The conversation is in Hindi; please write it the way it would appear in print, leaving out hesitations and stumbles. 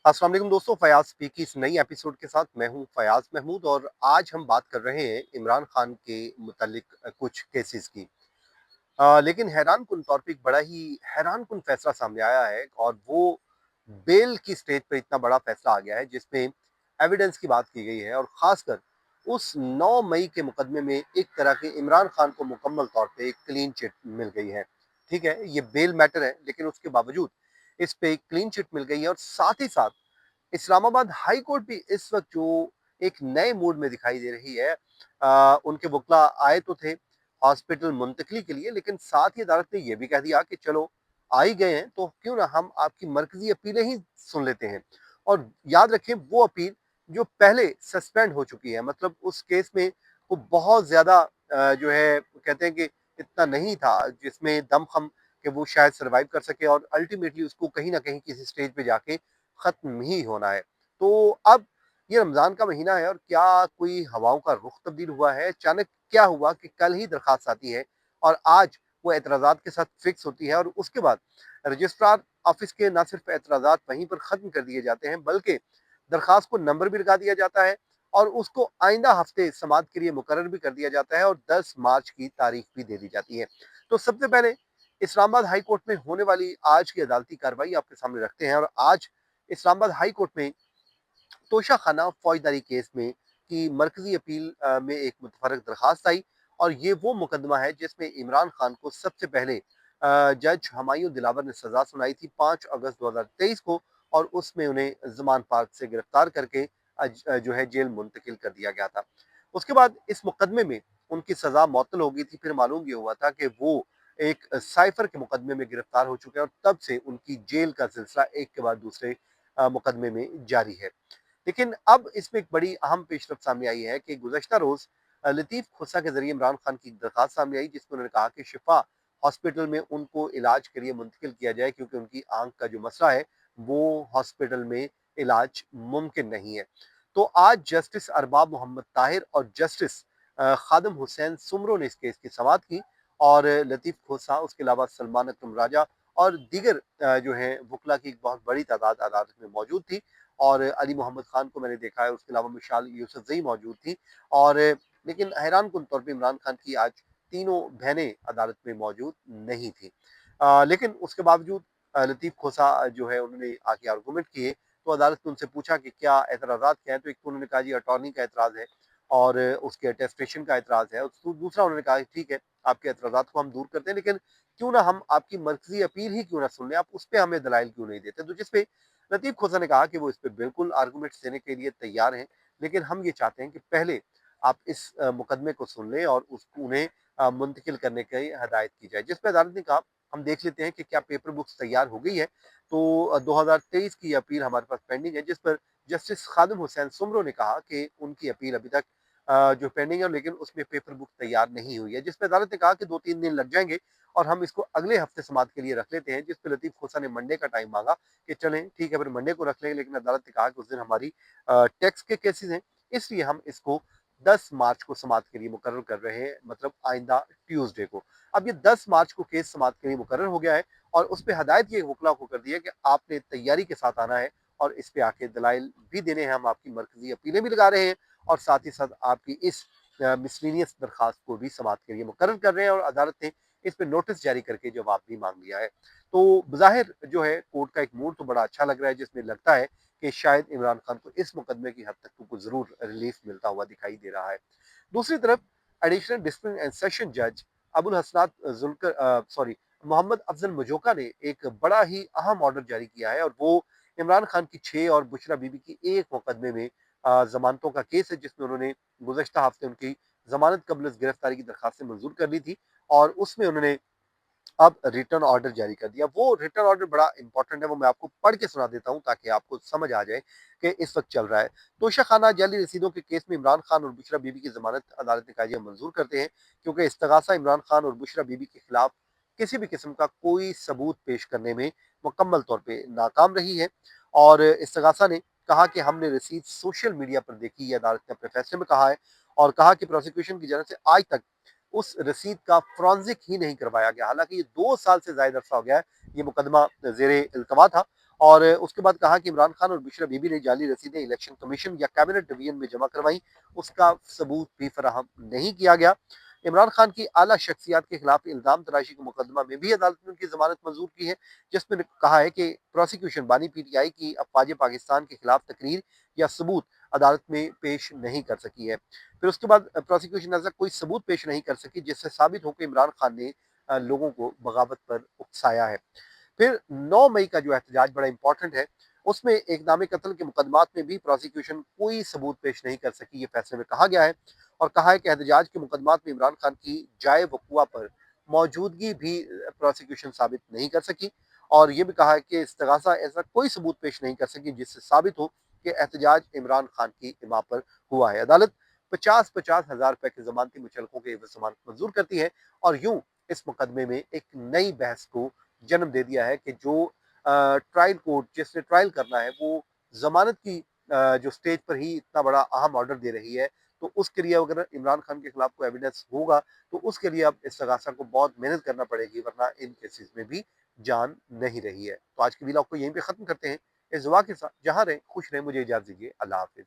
अस्सलाम वालेकुम दोस्तों, फ़याज़ स्पीक की इस नई एपिसोड के साथ मैं हूं फ़याज़ महमूद और आज हम बात कर रहे हैं इमरान खान के मुतालिक कुछ केसेस की। लेकिन हैरानकुन तौर पे एक बड़ा ही हैरानकुन फैसला सामने आया है और वो बेल की स्टेज पे इतना बड़ा फैसला आ गया है जिसमें एविडेंस की बात की गई है और ख़ासकर उस 9 मई के मुकदमे में एक तरह के इमरान खान को मुकम्मल तौर पे एक क्लीन चिट मिल गई है। ठीक है, ये बेल मैटर है लेकिन उसके बावजूद इस पे एक क्लीन चिट मिल गई है और साथ ही साथ इस्लामाबाद हाई कोर्ट भी इस वक्त जो एक नए मूड में दिखाई दे रही है। उनके वकला आए तो थे हॉस्पिटल मुंतकली के लिए, लेकिन साथ ही अदालत ने यह भी कह दिया कि चलो आ ही गए हैं तो क्यों ना हम आपकी मरकजी अपीलें ही सुन लेते हैं। और याद रखें वो अपील जो पहले सस्पेंड हो चुकी है, मतलब उस केस में वो बहुत ज्यादा जो है कहते हैं कि इतना नहीं था जिसमें दमखम कि वो शायद सर्वाइव कर सके और अल्टीमेटली उसको कहीं ना कहीं किसी स्टेज पे जाके खत्म ही होना है। तो अब ये रमज़ान का महीना है और क्या कोई हवाओं का रुख तब्दील हुआ है? अचानक क्या हुआ कि कल ही दरख्वास्त आती है और आज वो एतराज़ात के साथ फिक्स होती है और उसके बाद रजिस्ट्रार ऑफिस के ना सिर्फ एतराज़ात वहीं पर ख़त्म कर दिए जाते हैं, बल्कि दरख्वास्त को नंबर भी लगा दिया जाता है और उसको आइंदा हफ्ते समाअत के लिए मुकर्रर भी कर दिया जाता है और 10 मार्च की तारीख भी दे दी जाती है। तो सबसे पहले इस्लामाबाद हाई कोर्ट में होने वाली आज की अदालती कार्रवाई आपके सामने रखते हैं और आज इस्लामाबाद हाई कोर्ट में तोशाखाना फौजदारी केस में की मरकजी अपील में एक मुतफरक दरखास्त आई और ये वो मुकदमा है जिसमें इमरान खान को सबसे पहले जज हमायूं दिलावर ने सजा सुनाई थी 5 अगस्त 2023 को और उसमें उन्हें जमान पार्क से गिरफ्तार करके जो है जेल मुंतकिल कर दिया गया था। उसके बाद इस मुकदमे में उनकी सजा मअतल हो गई थी। फिर मालूम ये हुआ था कि वो एक साइफर के मुकदमे में गिरफ्तार हो चुके हैं और तब से उनकी जेल का सिलसिला एक के बाद दूसरे मुकदमे में जारी है। लेकिन अब इसमें एक बड़ी अहम पेशरफ सामने आई है कि गुज़श्ता रोज़ लतीफ़ खोसा के ज़रिए इमरान खान की एक दरख्वास्त सामने आई जिसमें उन्होंने कहा कि शिफा हॉस्पिटल में उनको इलाज के लिए मुंतकिल किया जाए क्योंकि उनकी आँख का जो मसला है वो हॉस्पिटल में इलाज मुमकिन नहीं है। तो आज जस्टिस अरबाब मोहम्मद ताहिर और जस्टिस खादम हुसैन सुमरो ने इस केस की समाअत की और लतीफ़ खोसा, उसके अलावा सलमान अकरम राजा और दीगर जो है वकला की एक बहुत बड़ी तादाद अदालत में मौजूद थी और अली मोहम्मद खान को मैंने देखा है, उसके अलावा मिशाल यूसुफ़ज़ई मौजूद थी और लेकिन हैरानकुन तौर पे इमरान खान की आज तीनों बहनें अदालत में मौजूद नहीं थी। लेकिन उसके बावजूद लतीफ़ खोसा जो है उन्होंने आके आर्गूमेंट किए, तो अदालत ने उनसे पूछा कि क्या एतराज़ात क्या हैं? तो एक तो उन्होंने कहा जी अटॉर्नी का एतराज़ है और उसके अटेस्टेशन का एतराज़ है और दूसरा उन्होंने कहा कि ठीक है, आपके एतराज़ात को हम दूर करते हैं, लेकिन क्यों ना हम आपकी मरकज़ी अपील ही क्यों ना सुन लें, आप उस पे हमें दलाइल क्यों नहीं देते? तो जिसपे लतीफ़ खोसा ने कहा कि वो इस पे बिल्कुल आर्गूमेंट्स देने के लिए तैयार हैं, लेकिन हम ये चाहते हैं कि पहले आप इस मुकदमे को सुन लें और उन्हें मुंतकिल करने की हदायत की जाए। जिस पे अदालत ने कहा, हम देख लेते हैं कि क्या पेपर बुक्स तैयार हो गई है। तो 2023 की अपील हमारे पास पेंडिंग है, जिस पर जस्टिस खादिम हुसैन सुमरो ने कहा कि उनकी अपील अभी तक जो पेंडिंग है, लेकिन उसमें पेपर बुक तैयार नहीं हुई है। जिस पे अदालत ने कहा कि 2-3 दिन लग जाएँगे और हम इसको अगले हफ्ते समाअत के लिए रख लेते हैं, जिस पे लतीफ़ खोसा ने मंडे का टाइम माँगा कि चलें ठीक है, फिर मंडे को रख लेंगे, लेकिन अदालत ने कहा कि उस दिन हमारी टैक्स के केसेज़ हैं, इसलिए हम इसको 10 मार्च को समाअत के लिए मुकर्रर कर रहे हैं, मतलब आइंदा ट्यूसडे को। अब ये 10 मार्च को केस समाअत के लिए मुकर्रर हो गया है और उस पे हदायत ये वकला को कर दी है कि आपने तैयारी के साथ आना है और इस पे आके दलाइल भी देने हैं, हम आपकी मरकज़ी अपीलें भी लगा रहे हैं और साथ ही साथ आपकी इस मिसलेनियस दरख्वास्त को भी समाअत के लिए मुकर्रर कर रहे हैं और अदालत ने इस पे नोटिस जारी करके जवाब भी माँग लिया है। तो बज़ाहिर जो है कोर्ट का एक मूड तो बड़ा अच्छा लग रहा है जिसमें लगता है कि शायद इमरान खान को इस मुकदमे की हद तक तो ज़रूर रिलीफ मिलता हुआ दिखाई दे रहा है। दूसरी तरफ एडिशनल डिस्ट्रिक्ट एंड सेशन जज अबुल हसनात सॉरी मोहम्मद अफजल मजोका ने एक बड़ा ही अहम ऑर्डर जारी किया है और वो इमरान खान की 6 और बुशरा बीबी की एक मुकदमे में जमानतों का केस है जिसमें उन्होंने गुज़श्ता हफ्ते उनकी जमानत कबल गिरफ्तारी की दरखास्तें मंजूर कर ली थी और उसमें उन्होंने अब रिटर्न ऑर्डर जारी कर दिया। वो रिटर्न ऑर्डर बड़ा इंपॉर्टेंट है, वो मैं आपको पढ़ के सुना देता हूँ ताकि आपको समझ आ जाए कि इस वक्त चल रहा है। तोशाखाना जाली रसीदों के केस में इमरान खान और बुशरा बीबी की जमानत अदालत ने कहा मंजूर करते हैं क्योंकि इस्तगासा इमरान खान और बुशरा बीबी के खिलाफ किसी भी किस्म का कोई सबूत पेश करने में मुकम्मल तौर पे नाकाम रही है और इस्तगासा ने कहा कि हमने रसीद सोशल मीडिया पर देखी, ये अदालत ने अपने फैसले में कहा है और कहा कि प्रोसिक्यूशन की जानब से आज तक उस रसीद का फोरेंसिक ही नहीं करवाया गया। हालांकि ये 2 साल से ज़्यादा अरसा हो गया है, ये मुकदमा ज़ेरे इल्तवा था और उसके बाद कहा कि इमरान खान और बुशरा बीबी ने जाली रसीदें इलेक्शन कमीशन या कैबिनेट डिवीजन में जमा करवाई, उसका सबूत भी फराहम नहीं किया गया। इमरान खान की आला शख्सियात के खिलाफ इल्जाम तराशी के मुकदमा में भी अदालत ने उनकी जमानत मंजूर की है, जिसमें कहा है कि प्रोसिक्यूशन बानी पीटीआई की अफवाज पाकिस्तान के खिलाफ तकरीर या सबूत अदालत में पेश नहीं कर सकी है। फिर उसके बाद प्रोसिक्यूशन ऐसा कोई सबूत पेश नहीं कर सकी जिससे साबित हो कि इमरान खान ने लोगों को बगावत पर उकसाया है। फिर 9 मई का जो एहतजाज बड़ा इंपॉर्टेंट है, उसमें इक़दाम कत्ल के मुकदमात में भी प्रोसिक्यूशन कोई सबूत पेश नहीं कर सकी, ये फैसले में कहा गया है और कहा है कि एहतजाज के मुकदमात में इमरान खान की जाए वक़ुआ पर मौजूदगी भी प्रोसिक्यूशन साबित नहीं कर सकी और ये भी कहा है कि इस्तग़ासा ऐसा कोई सबूत पेश नहीं कर सकी जिससे साबित हो कि एहतजाज इमरान खान की इमा पर हुआ है। अदालत 50-50 हज़ार रुपए की ज़मानती मुचलकों के एवज़ ज़मानत मंजूर करती है और यूँ इस मुकदमे में एक नई बहस को जन्म दे दिया है कि जो ट्रायल कोर्ट जिसने ट्रायल करना है वो जमानत की जो स्टेज पर ही इतना बड़ा अहम ऑर्डर दे रही है, तो उसके लिए अगर इमरान खान के खिलाफ कोई एविडेंस होगा तो उसके लिए अब इस्तगासा को बहुत मेहनत करना पड़ेगी, वरना इन केसेस में भी जान नहीं रही है। तो आज की व्लॉग को यहीं पे खत्म करते हैं इस दुआ के साथ, जहां रहें खुश रहें, मुझे इजाजत दीजिए। अल्लाह हाफिज।